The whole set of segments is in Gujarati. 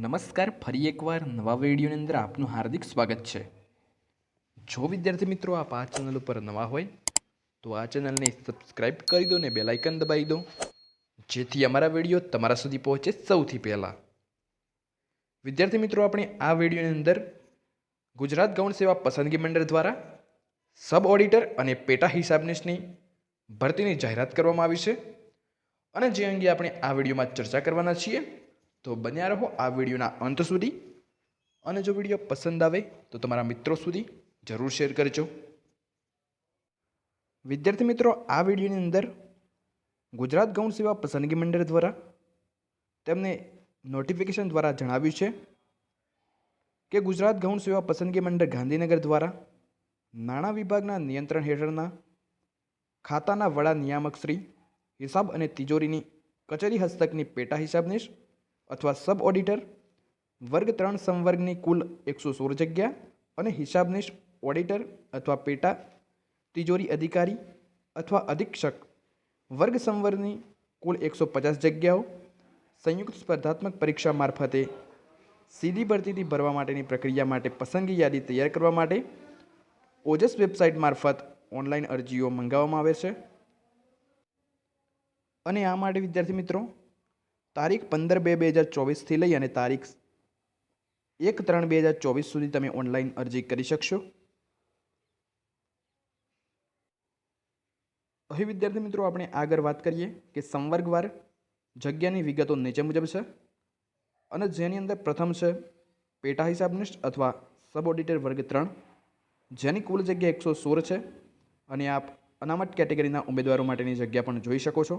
નમસ્કાર, ફરી એકવાર નવા વિડીયોની અંદર આપનું હાર્દિક સ્વાગત છે। જો વિદ્યાર્થી મિત્રો આપ આ ચેનલ ઉપર નવા હોય તો આ ચેનલને સબસ્ક્રાઇબ કરી દો ને બેલ આઇકન દબાવી દો, જેથી અમારા વિડીયો તમારા સુધી પહોંચે સૌથી પહેલાં। વિદ્યાર્થી મિત્રો, આપણે આ વિડીયોની અંદર ગુજરાત ગૌણ સેવા પસંદગી મંડળ દ્વારા સબ ઓડિટર અને પેટા હિસાબનીશની ભરતીની જાહેરાત કરવામાં આવી છે અને જે અંગે આપણે આ વિડીયોમાં ચર્ચા કરવાના છીએ। તો બન્યા રહો આ વિડીયોના અંત સુધી અને જો વિડીયો પસંદ આવે તો તમારા મિત્રો સુધી જરૂર શેર કરજો। વિદ્યાર્થી મિત્રો, આ વિડીયોની અંદર ગુજરાત ગૌણ સેવા પસંદગી મંડળ દ્વારા તેમને નોટિફિકેશન દ્વારા જણાવ્યું છે કે ગુજરાત ગૌણ સેવા પસંદગી મંડળ ગાંધીનગર દ્વારા નાણાં વિભાગના નિયંત્રણ હેઠળના ખાતાના વડા નિયામક શ્રી હિસાબ અને તિજોરીની કચેરી હસ્તકની પેટા હિસાબનીશ અથવા સબ ઓડિટર વર્ગ 3 સંવર્ગની કુલ 116 જગ્યા અને હિસાબનીશ ઓડિટર અથવા પેટા તિજોરી અધિકારી અથવા અધિક્ષક વર્ગ સંવર્ગની કુલ 150 જગ્યાઓ સંયુક્ત સ્પર્ધાત્મક પરીક્ષા મારફતે સીધી ભરતીથી ભરવા માટેની પ્રક્રિયા માટે પસંદગી યાદી તૈયાર કરવા માટે ઓજસ વેબસાઇટ મારફત ઓનલાઈન અરજીઓ મંગાવવામાં આવે છે અને આ માટે વિદ્યાર્થી મિત્રો તારીખ 15/2/2024 લઈ અને તારીખ 1/3/2024 સુધી તમે ઓનલાઈન અરજી કરી શકશો। અહીં વિદ્યાર્થી મિત્રો આપણે આગળ વાત કરીએ કે સંવર્ગવાર જગ્યાની વિગતો નીચે મુજબ છે અને જેની અંદર પ્રથમ છે પેટા હિસાબનીશ અથવા સબ ઓડિટર વર્ગ 3, જેની કુલ જગ્યા 116 છે અને આપ અનામત કેટેગરીના ઉમેદવારો માટેની જગ્યા પણ જોઈ શકો છો।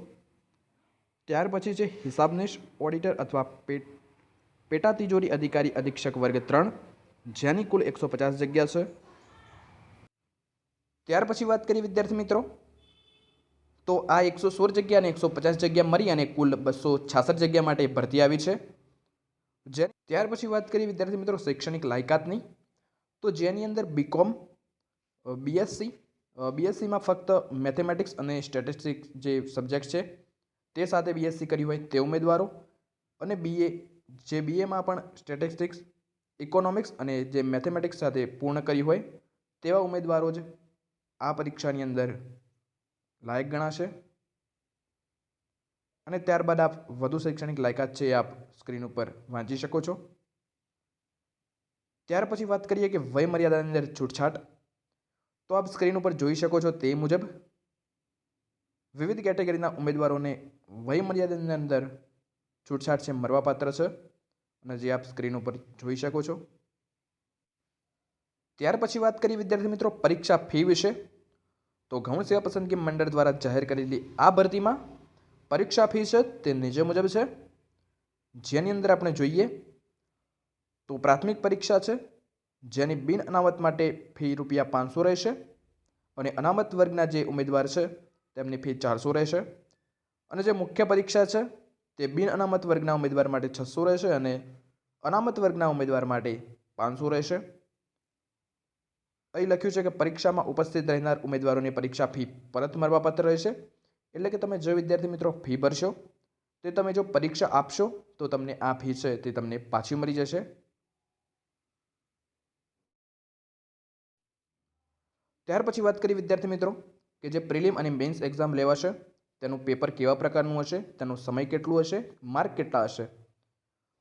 ત્યાર પછી છે હિસાબનીશ ઓડિટર અથવા પેટા તિજોરી અધિકારી અધિક્ષક વર્ગ 3, જેની કુલ 150 જગ્યા છે। ત્યાર પછી વાત કરીએ વિદ્યાર્થી મિત્રો તો આ 116 જગ્યા અને 150 જગ્યા મળી અને કુલ 266 જગ્યા માટે ભરતી આવી છે। ત્યાર પછી વાત કરીએ વિદ્યાર્થી મિત્રો શૈક્ષણિક લાયકાતની, તો જેની અંદર બીકોમ, બીએસસીમાં ફક્ત મેથેમેટિક્સ અને સ્ટેટિસ્ટિક્સ જે સબ્જેક્ટ છે તે સાથે બીએસસી કરી હોય તે ઉમેદવારો અને બીએમાં પણ સ્ટેટિસ્ટિક્સ, ઇકોનોમિક્સ અને જે મેથેમેટિક્સ સાથે પૂર્ણ કરી હોય તેવા ઉમેદવારો જ આ પરીક્ષાની અંદર લાયક ગણાશે। અને ત્યારબાદ આપ વધુ શૈક્ષણિક લાયકાત છે આપ સ્ક્રીન ઉપર વાંચી શકો છો। ત્યાર પછી વાત કરીએ કે વય મર્યાદાની અંદર છૂટછાટ, તો આપ સ્ક્રીન ઉપર જોઈ શકો છો તે મુજબ વિવિધ કેટેગરીના ઉમેદવારોને વય મર્યાદાની અંદર છૂટછાટ છે મળવાપાત્ર છે અને જે આપ સ્ક્રીન ઉપર જોઈ શકો છો। ત્યાર પછી વાત કરીએ વિદ્યાર્થી મિત્રો પરીક્ષા ફી વિશે, તો ગૌણ સેવા પસંદગી મંડળ દ્વારા જાહેર કરેલી આ ભરતીમાં પરીક્ષા ફી છે તે નીચે મુજબ છે, જેની અંદર આપણે જોઈએ તો પ્રાથમિક પરીક્ષા છે જેની બિન અનામત માટે ફી ₹500 રહેશે અને અનામત વર્ગના જે ઉમેદવાર છે તેમની ફી 400 રહેશે અને જે મુખ્ય પરીક્ષા છે તે બિન અનામત વર્ગના ઉમેદવાર માટે 600 રહેશે અને અનામત વર્ગના ઉમેદવાર માટે 500 રહેશે। અહીં લખ્યું છે કે પરીક્ષામાં ઉપસ્થિત રહેનાર ઉમેદવારોની પરીક્ષા ફી પરત મળવાપાત્ર રહેશે, એટલે કે તમે જો વિદ્યાર્થી મિત્રો ફી ભરશો તે તમે જો પરીક્ષા આપશો તો તમને આ ફી છે તે તમને પાછી મળી જશે। ત્યાર પછી વાત કરીએ વિદ્યાર્થી મિત્રો કે જે પ્રિલિમ અને મેન્સ એક્ઝામ લેવાશે તેનું પેપર કેવા પ્રકારનું હશે, તેનો સમય કેટલું હશે, માર્ક કેટલા હશે।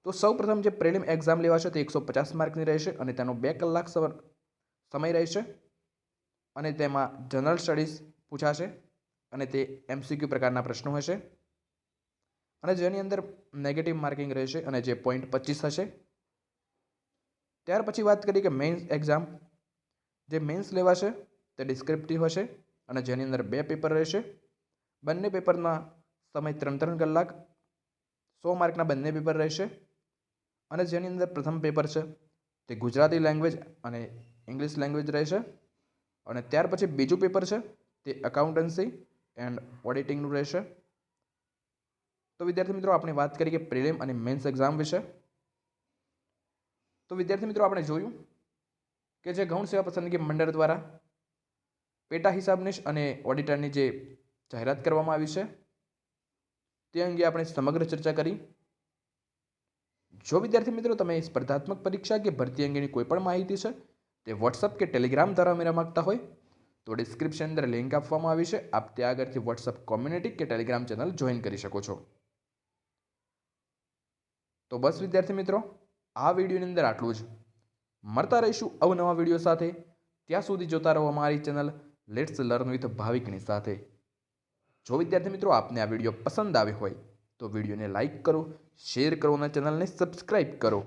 તો સૌપ્રથમ જે પ્રિલિમ એક્ઝામ લેવાશે તે 150 માર્કની રહેશે અને તેનો 2 કલાક સમય રહેશે અને તેમાં જનરલ સ્ટડીઝ પૂછાશે અને તે MCQ પ્રકારના પ્રશ્નો હશે અને જેની અંદર નેગેટિવ માર્કિંગ રહેશે અને જે 0.25 હશે। ત્યાર પછી વાત કરીએ કે મેન્સ એક્ઝામ, જે મેન્સ લેવાશે તે ડિસ્ક્રિપ્ટિવ હશે અને જેની અંદર 2 પેપર રહેશે, બંને પેપરના સમય 3 કલાક, 100 માર્કના બંને પેપર રહેશે અને જેની અંદર પ્રથમ પેપર છે તે ગુજરાતી લેંગ્વેજ અને ઇંગ્લિશ લેંગ્વેજ રહેશે અને ત્યાર પછી બીજું પેપર છે તે એકાઉન્ટન્સી એન્ડ ઓડિટિંગનું રહેશે। તો વિદ્યાર્થી મિત્રો આપણે વાત કરીએ કે પ્રિલિમ અને મેન્સ એક્ઝામ વિશે, તો વિદ્યાર્થી મિત્રો આપણે જોયું કે જે ગૌણ સેવા પસંદગી મંડળ દ્વારા પેટા હિસાબનીશ અને ઓડિટરની જે જાહેરાત કરવામાં આવી છે તે અંગે આપણે સમગ્ર ચર્ચા કરી। જો વિદ્યાર્થી મિત્રો તમે સ્પર્ધાત્મક પરીક્ષા કે ભરતી અંગેની કોઈ પણ માહિતી છે તે વોટ્સઅપ કે ટેલિગ્રામ દ્વારા મેળવવા માગતા હોય તો ડિસ્ક્રિપ્શન અંદર લિંક આપવામાં આવી છે. આપ ત્યાં આગળથી વોટ્સઅપ કોમ્યુનિટી કે ટેલિગ્રામ ચેનલ જોઈન કરી શકો છો. તો બસ વિદ્યાર્થી મિત્રો, આ વિડીયોની અંદર આટલું જ. મળતા રહીશું અવનવા વિડીયો સાથે. ત્યાં સુધી જોતા રહો અમારી ચેનલ લેટ્સ લર્ન વિથ ભાવિકની સાથે. જો વિદ્યાર્થી મિત્રો આપને આ વિડીયો પસંદ આવ્યો હોય તો વિડીયોને લાઇક કરો, શેર કરો અને ચેનલને સબસ્ક્રાઈબ કરો.